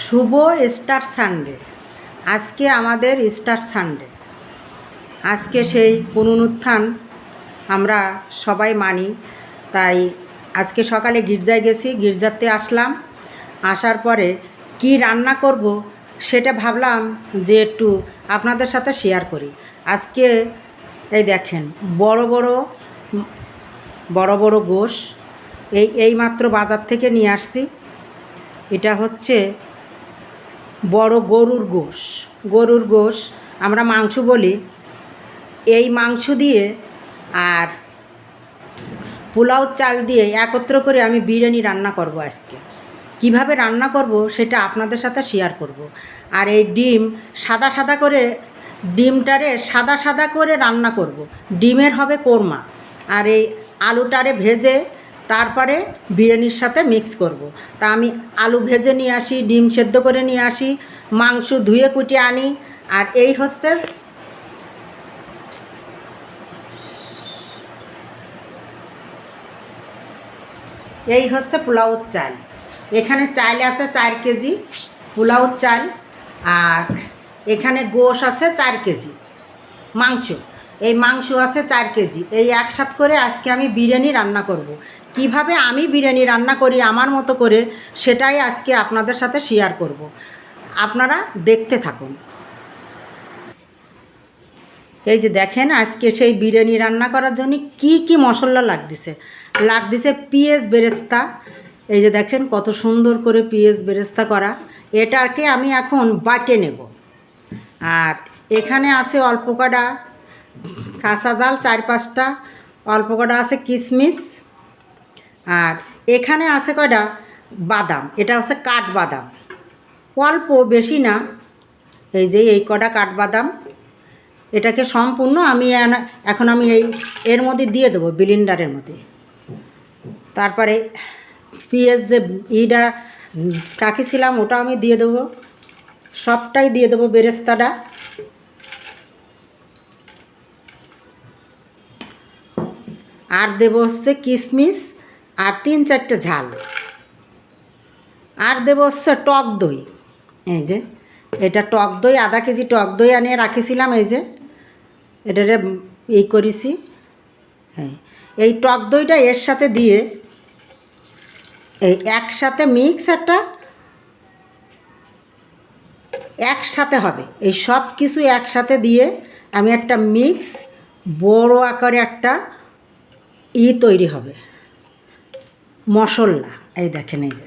শুভ star Sunday. আজকে আমাদের star Sunday. আজকে সেই পুনরুত্থান আমরা সবাই মানি। তাই আজকে সকালে গির্জায় গেছি, গির্জাতে আসলাম। আসার পরে কি রান্না করব সেটা ভাবলাম যে একটু আপনাদের সাথে শেয়ার করি। আজকে এই দেখেন বড় বড় গোশ এইমাত্র বাজার থেকে নিয়ে আসছি। এটা হচ্ছে বড় গরুর গোশ আমরা মাংস বলি। এই মাংস দিয়ে আর পোলাও চাল দিয়ে একত্র করে আমি বিরিয়ানি রান্না করব। আজকে কিভাবে রান্না করব সেটা আপনাদের সাথে শেয়ার করব। আর এই ডিম সাদা করে ডিমটারে সাদা করে রান্না করব। ডিমের হবে কোরমা, আর এই আলুটারে ভেজে তারপরে বিরিয়ানির সাথে মিক্স করব। তা আমি আলু ভেজে নিয়ে আসি, ডিম সেদ্ধ করে নিয়ে আসি, মাংস ধুয়ে কুটে আনি। আর এই হচ্ছে পোলাওর চাল। এখানে চাল আছে 4 কেজি পোলাওর চাল, আর এখানে গোশ আছে 4 কেজি মাংস। এই মাংস আছে 4 কেজি। এই একসাথ করে আজকে আমি বিরিয়ানি রান্না করব। কিভাবে আমি বিরিয়ানি রান্না করি আমার মতো করে সেটাই আজকে আপনাদের সাথে শেয়ার করব। আপনারা দেখতে থাকুন। এই যে দেখেন আজকে সেই বিরিয়ানি রান্না করার জন্য কি মশলা লাগতেছে পেঁয়াজ বেরেস্তা। এই যে দেখেন কত সুন্দর করে পেঁয়াজ বেরেস্তা করা। এটাকে আমি এখন বাটে নেব। আর এখানে আছে অল্প কটা কাঁচা জাল 4-5টা, অল্প কটা আছে কিশমিশ, আর এখানে আছে কটা বাদাম। এটা হচ্ছে কাঠবাদাম, অল্প, বেশি না। এই যে এই কটা কাঠবাদাম, এটাকে সম্পূর্ণ আমি এখন এর মধ্যে দিয়ে দেবো, ব্লেন্ডারের মধ্যে। তারপরে পেঁয়াজ যে রাখিছিলাম ওটা আমি দিয়ে দেবো, সবটাই দিয়ে দেবো বেরেস্তাটা। আর দেবো হচ্ছে কিশমিশ আর 3-4টে ঝাল। আর দেবো হচ্ছে টক দই। এই যে এটা টক দই, আধা কেজি টক দই আনিয়ে রাখিছিলাম। এই যে এটারে করেছি। হ্যাঁ, এই টক দইটা এর সাথে দিয়ে এই একসাথে মিক্স একসাথে হবে। এই সব কিছু একসাথে দিয়ে আমি একটা মিক্স বড় আকারে একটা তৈরি হবে মশলা। এই দেখেন এই যে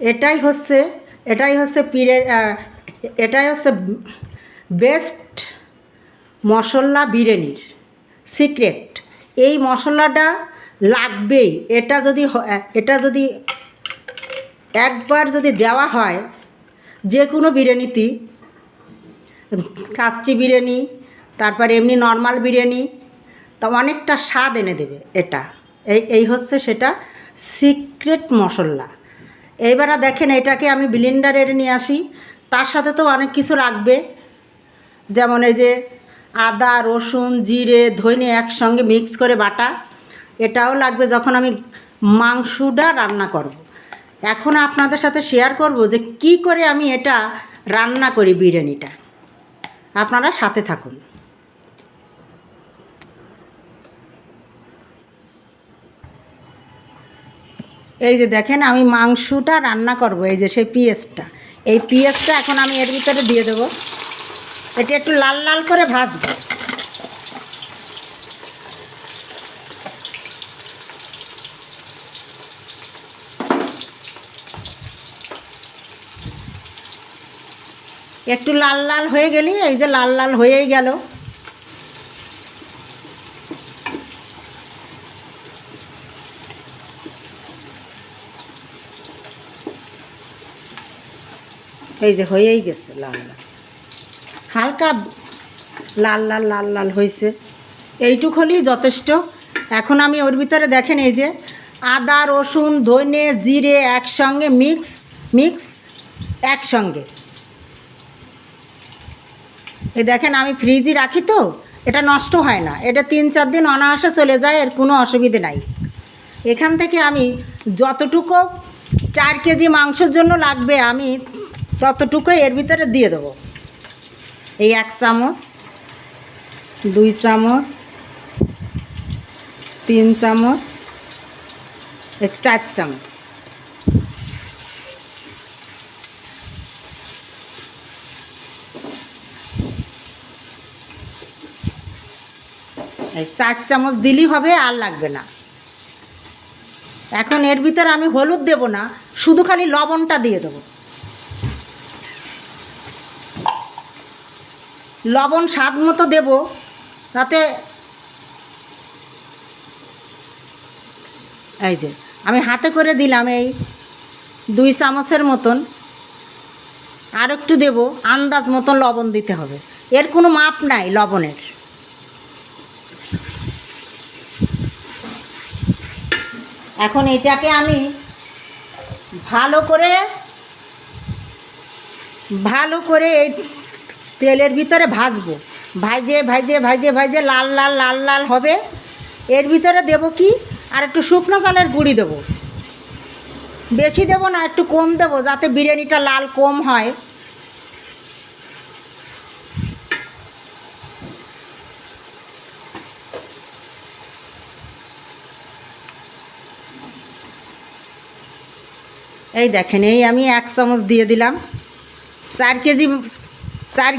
এটাই হচ্ছে বেস্ট মশলা বিরিয়ানির সিক্রেট। এই মশলাটা লাগবেই। এটা যদি একবার যদি দেওয়া হয় যে কোনো বিরিয়ানিতে, কাচ্চি বিরিয়ানি, তারপর এমনি নর্মাল বিরিয়ানি, তা অনেকটা স্বাদ এনে দেবে। এই হচ্ছে সেটা সিক্রেট মশলা। এইবারে দেখেন এটাকে আমি ব্লেন্ডারে নিয়ে আসি। তার সাথে তো অনেক কিছু লাগবে, যেমন এই যে আদা, রসুন, জিরে, ধনে একসঙ্গে মিক্স করে বাটা। এটাও লাগবে যখন আমি মাংসটা রান্না করব। এখন আপনাদের সাথে শেয়ার করব যে কি করে আমি এটা রান্না করি বিরিয়ানিটা। আপনারা সাথে থাকুন। এই যে দেখেন আমি মাংসটা রান্না করব। এই যে সেই পেঁয়াজটা এখন আমি এর ভিতরে দিয়ে দেবো। এটা একটু লাল লাল করে ভাজবো। একটু লাল লাল হয়ে গেলি, এই যে লাল লাল হয়েই গেল। এই যে হয়েই গেছে লাল লাল, হালকা লাল লাল হয়েছে। এইটুক হলেই যথেষ্ট। এখন আমি ওর ভিতরে দেখেন এই যে আদা, রসুন, ধনে, জিরে একসঙ্গে মিক্স একসঙ্গে। এই দেখেন আমি ফ্রিজে রাখি, তো এটা নষ্ট হয় না। এটা 3-4 দিন অনায়াসে চলে যায়, এর কোনো অসুবিধে নাই। এখান থেকে আমি যতটুকু 4 কেজি মাংসের জন্য লাগবে, আমি ততটুকু এর ভিতরে দিয়ে দেবো। এই 1 চামচ, 2 চামচ, 3 চামচ, 4 চামচ। এই 4 চামচ দিলেই হবে, আর লাগবে না। এখন এর ভিতরে আমি হলুদ দেব না, শুধু খালি লবণটা দিয়ে দেবো। লবণ স্বাদ মতো দেব, তাতে এই যে আমি হাতে করে দিলাম এই 2 চামচের মতন। আর একটু দেব, আন্দাজ মতন লবণ দিতে হবে, এর কোনো মাপ নাই লবণের। এখন এটাকে আমি ভালো করে এই তেলের ভিতরে ভাজবো। ভাজে ভাজে ভাজে ভাজে লাল লাল লাল লাল হবে। এর ভিতরে দেব কি, আর একটু শুকনো চালের গুঁড়ি দেবো। বেশি দেব না, একটু কম দেব, যাতে বিরিয়ানিটা লাল কম হয়। এই দেখেন, এই আমি 1 চামচ দিয়ে দিলাম। 4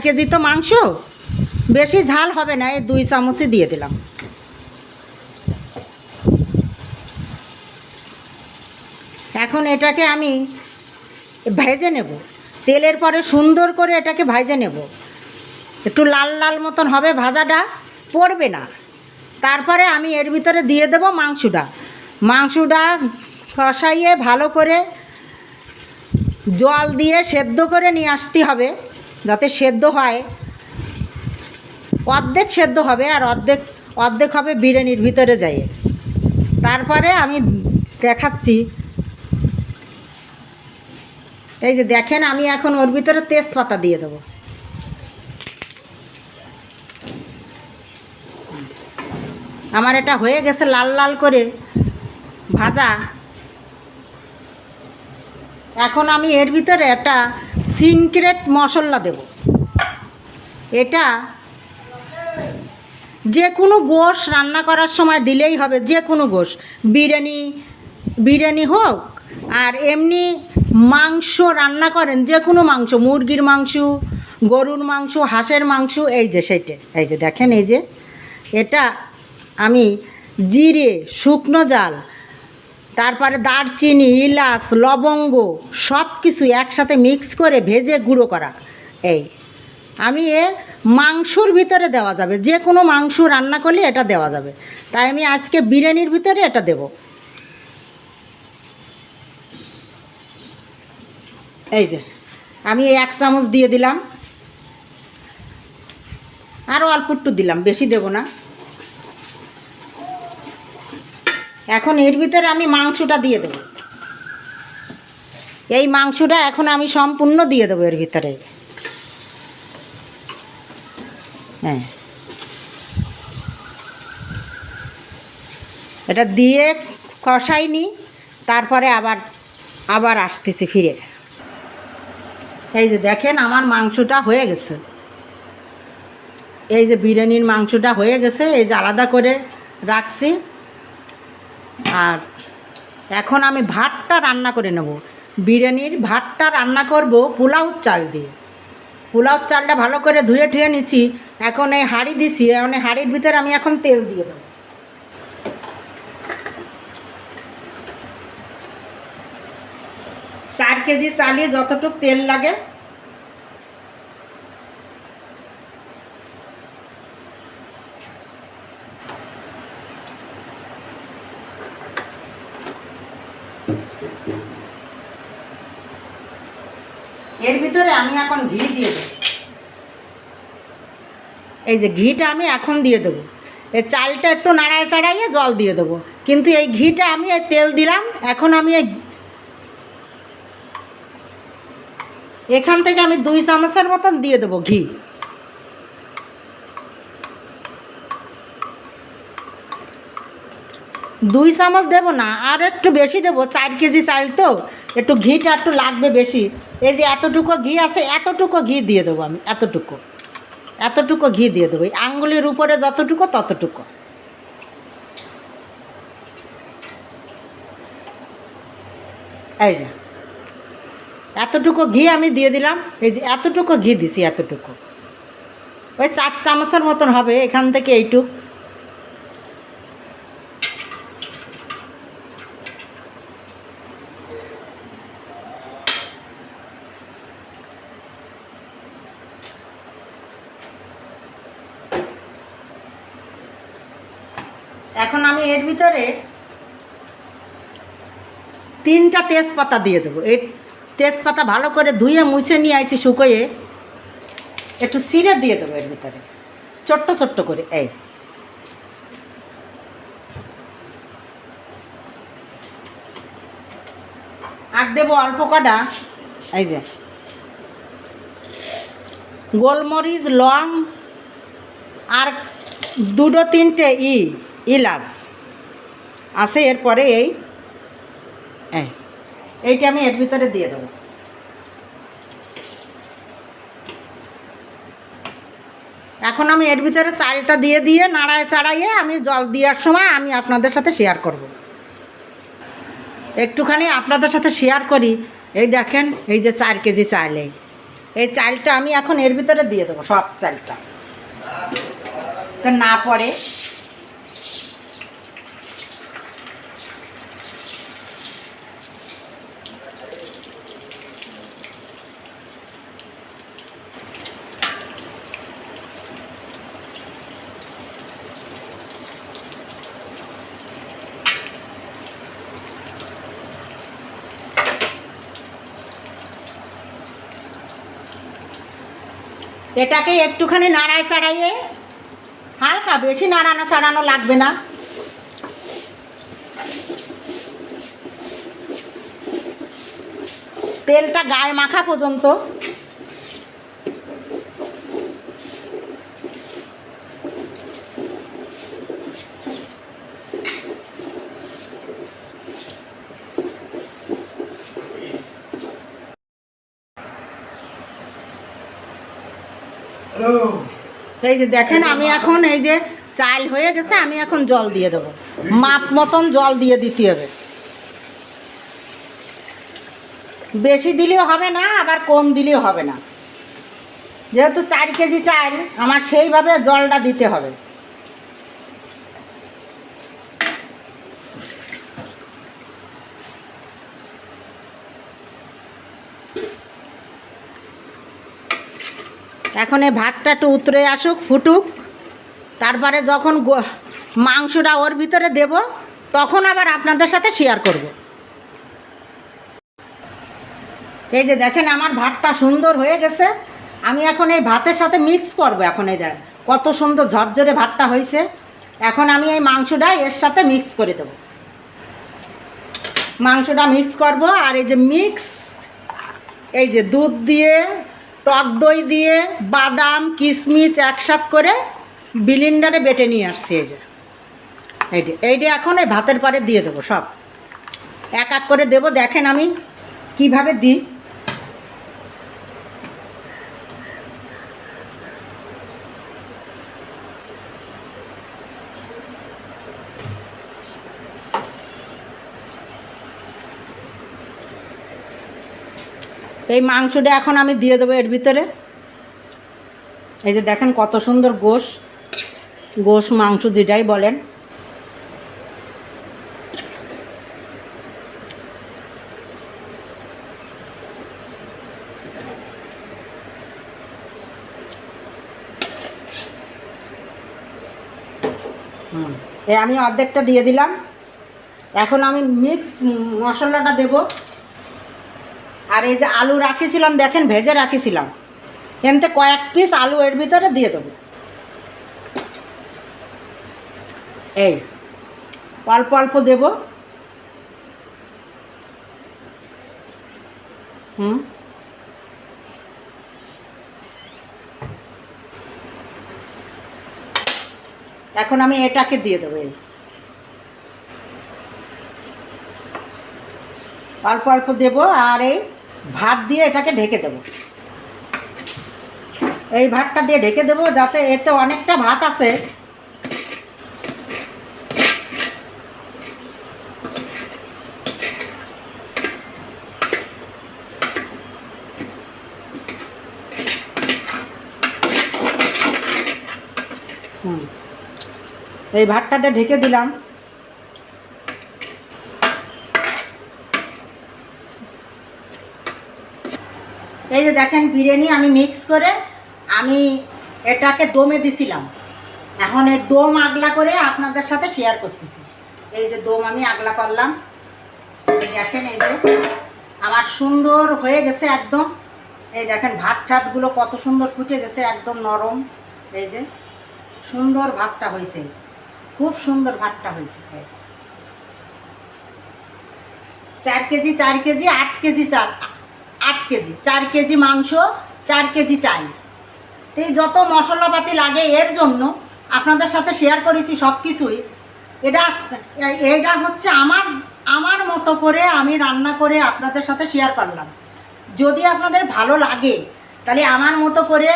কেজি তো মাংস, বেশি ঝাল হবে না, এই 2 চামচই দিয়ে দিলাম। এখন এটাকে আমি ভেজে নেব, তেলের পরে সুন্দর করে এটাকে ভেজে নেব। একটু লাল লাল মতন হবে, ভাজাটা পড়বে না। তারপরে আমি এর ভিতরে দিয়ে দেব মাংসটা কষাইয়ে ভালো করে জল দিয়ে সেদ্ধ করে নিয়ে আসতে হবে, যাতে সেদ্ধ হয়। অর্ধেক সেদ্ধ হবে, আর অর্ধেক হবে বিরিয়ানির ভিতরে যায়। তারপরে আমি দেখাচ্ছি। এই যে দেখেন, আমি এখন ওর ভিতরে তেজপাতা দিয়ে দেবো। আমার এটা হয়ে গেছে লাল লাল করে ভাজা। এখন আমি এর ভিতরে একটা সিক্রেট মশলা দেব। এটা যে কোনো গোশ রান্না করার সময় দিলেই হবে, যে কোনো গোশ, বিরিয়ানি হোক, আর এমনি মাংস রান্না করেন, যে কোনো মাংস, মুরগির মাংস, গরুর মাংস, হাঁসের মাংস, এই যে সেইটা, এই যে দেখেন, এই যে এটা আমি জিরে, শুকনো জাল, তারপরে দারচিনি, এলাচ, লবঙ্গ সব কিছু একসাথে মিক্স করে ভেজে গুঁড়ো করা। এই আমি মাংসর ভিতরে দেওয়া যাবে, যে কোনো মাংস রান্না করলে এটা দেওয়া যাবে, তাই আমি আজকে বিরিয়ানির ভিতরে এটা দেব। এই যে আমি 1 চামচ দিয়ে দিলাম, আরও অল্প একটু দিলাম, বেশি দেব না। এখন এর ভিতরে আমি মাংসটা দিয়ে দেব। এই মাংসটা এখন আমি সম্পূর্ণ দিয়ে দেবো এর ভিতরে। হ্যাঁ, এটা দিয়ে কষাইনি, তারপরে আবার আসতেছি ফিরে। এই যে দেখেন, আমার মাংসটা হয়ে গেছে। এই যে বিরিয়ানির মাংসটা হয়ে গেছে, এই যে আলাদা করে রাখছি। আর এখন আমি ভাতটা রান্না করে নেব। বিরিয়ানির ভাতটা রান্না করব পোলাও চাল দিয়ে। পোলাও চালটা ভালো করে ধুয়ে ঠুয়ে নিচ্ছি। এখন এই হাঁড়ি দিছি, এখন এই হাঁড়ির ভিতরে আমি এখন তেল দিয়ে দেবো। 4 কেজি চালে যতটুকু তেল লাগে, এর ভিতরে আমি এখন ঘি দিয়ে দেবো। এই যে ঘিটা আমি এখন দিয়ে দেবো। এই চালটা একটু নাড়ায় চাড়াইয়ে জল দিয়ে দেবো, কিন্তু এই ঘিটা আমি এই তেল দিলাম। এখন আমি এখান থেকে আমি 2 চামচের মতন দিয়ে দেবো ঘি। 2 চামচ দেবো না, আর একটু বেশি দেবো, 4 কেজি চাল তো একটু ঘিটা একটু লাগবে বেশি। এই যে এতটুকু ঘি আছে, এতটুকু ঘি দিয়ে দেবো আমি, এতটুকু ঘি দিয়ে দেবো, এই আঙ্গুলের উপরে যতটুকু ততটুকু। এই যে এতটুকু ঘি আমি দিয়ে দিলাম, এই যে এতটুকু ঘি দিছি, এতটুকু ওই 4 চামচের মতন হবে এখান থেকে এইটুক। এখন আমি এর ভিতরে 3টা তেজপাতা দিয়ে দেবো। এই তেজপাতা ভালো করে ধুয়ে মুছে নিয়ে আইছি শুকোয়ে, একটু ছিঁড়ে দিয়ে দেবো এর ভিতরে ছোট্ট ছোট্ট করে। এই আর দেবো অল্প কটা এই যে গোলমরিচ, লং আর 2-3টে ইলাচ আছে। এরপরে এইটা আমি এর ভিতরে দিয়ে দেবো। এখন আমি এর ভিতরে চালটা দিয়ে দিয়ে নাড়ায় চাড়াইয়ে আমি জল দেওয়ার সময় আমি আপনাদের সাথে শেয়ার করব। একটুখানি আপনাদের সাথে শেয়ার করি। এই দেখেন, এই যে 4 কেজি চাল, এই চালটা আমি এখন এর ভিতরে দিয়ে দেবো, সব চালটা না পড়ে। এটাকে একটুখানি নাড়ায় চাড়াইয়ে, হালকা, বেশি নাড়ানো চাড়ানো লাগবে না, তেলটা গায়ে মাখা পর্যন্ত। এই যে দেখেন, আমি এখন এই যে চাল হয়ে গেছে, আমি এখন জল দিয়ে দেবো, মাপ মতন জল দিয়ে দিতে হবে। বেশি দিলেও হবে না, আবার কম দিলেও হবে না, যেহেতু 4 কেজি চাল আমার সেইভাবে জলটা দিতে হবে। এখন এই ভাতটা একটু উতরে আসুক, ফুটুক, তারপরে যখন মাংসটা ওর ভিতরে দেব তখন আবার আপনাদের সাথে শেয়ার করব। এই যে দেখেন, আমার ভাতটা সুন্দর হয়ে গেছে, আমি এখন এই ভাতের সাথে মিক্স করব। এখন এই দেন কত সুন্দর ঝরঝরে ভাতটা হয়েছে। এখন আমি এই মাংসটা এর সাথে মিক্স করে দেব, মাংসটা মিক্স করব। আর এই যে মিক্স, এই যে দুধ দিয়ে, টক দই দিয়ে, বাদাম কিশমিশ একসাথে করে ব্লেন্ডারে বেটে নিয়ে আসছি। এই যে এইটা এখন এই ভাতের পরে দিয়ে দেবো, সব এক এক করে দেব। দেখেন আমি কিভাবে দিই। এই মাংসটা এখন আমি দিয়ে দেবো এর ভিতরে। এই যে দেখেন কত সুন্দর গোশ মাংস যেটাই বলেন। আমি অর্ধেকটা দিয়ে দিলাম। এখন আমি মিক্স মশলাটা দেব। আর এই যে আলু রাখিছিলাম, দেখেন ভেজে রাখিছিলাম, এতে কয়েক পিস আলু এর ভিতরে দিয়ে দেবো। এই অল্প অল্প দেব। এখন আমি এটাকে দিয়ে দেবো। অল্প অল্প দেব, আর এই ভাত দিয়ে এটাকে ঢেকে দেব। এই ভাতটা দিয়ে ঢেকে দেব, যাতে এতে অনেকটা ভাত আছে। এই ভাতটাতে ঢেকে দিলাম। এই যে দেখেন বিরিয়ানি আমি মিক্স করে আমি এটাকে দমে দিছিলাম। এখন এই দম আগলা করে আপনাদের সাথে শেয়ার করতেছি। এই যে দম আমি আগলা করলাম, দেখেন এই যে আমার সুন্দর হয়ে গেছে একদম। এই দেখেন ভাত ঠাতগুলো কত সুন্দর ফুটে গেছে, একদম নরম। এই যে সুন্দর ভাতটা হয়েছে, খুব সুন্দর ভাতটা হয়েছে। 4 কেজি 4 কেজি 8 কেজি চাল, 8 কেজি 4 কেজি মাংস, 4 কেজি চাল। এই যত মশলাপাতি লাগে এর জন্য আপনাদের সাথে শেয়ার করেছি সব কিছুই। এটা হচ্ছে আমার মতো করে আমি রান্না করে আপনাদের সাথে শেয়ার করলাম। যদি আপনাদের ভালো লাগে তাহলে আমার মতো করে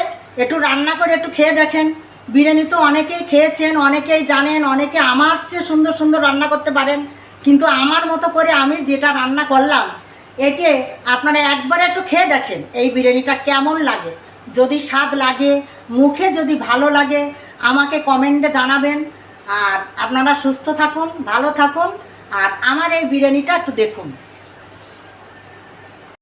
একটু রান্না করে একটু খেয়ে দেখেন। বিরিয়ানি তো অনেকেই খেয়েছেন, অনেকেই জানেন, অনেকে আমার চেয়ে সুন্দর সুন্দর রান্না করতে পারেন, কিন্তু আমার মতো করে আমি যেটা রান্না করলাম একে আপনারা একবার একটু খেয়ে দেখেন এই বিরিয়ানিটা কেমন লাগে। যদি স্বাদ লাগে, মুখে যদি ভালো লাগে, আমাকে কমেন্টে জানাবেন। আর আপনারা সুস্থ থাকুন, ভালো থাকুন, আর আমার এই বিরিয়ানিটা একটু দেখুন।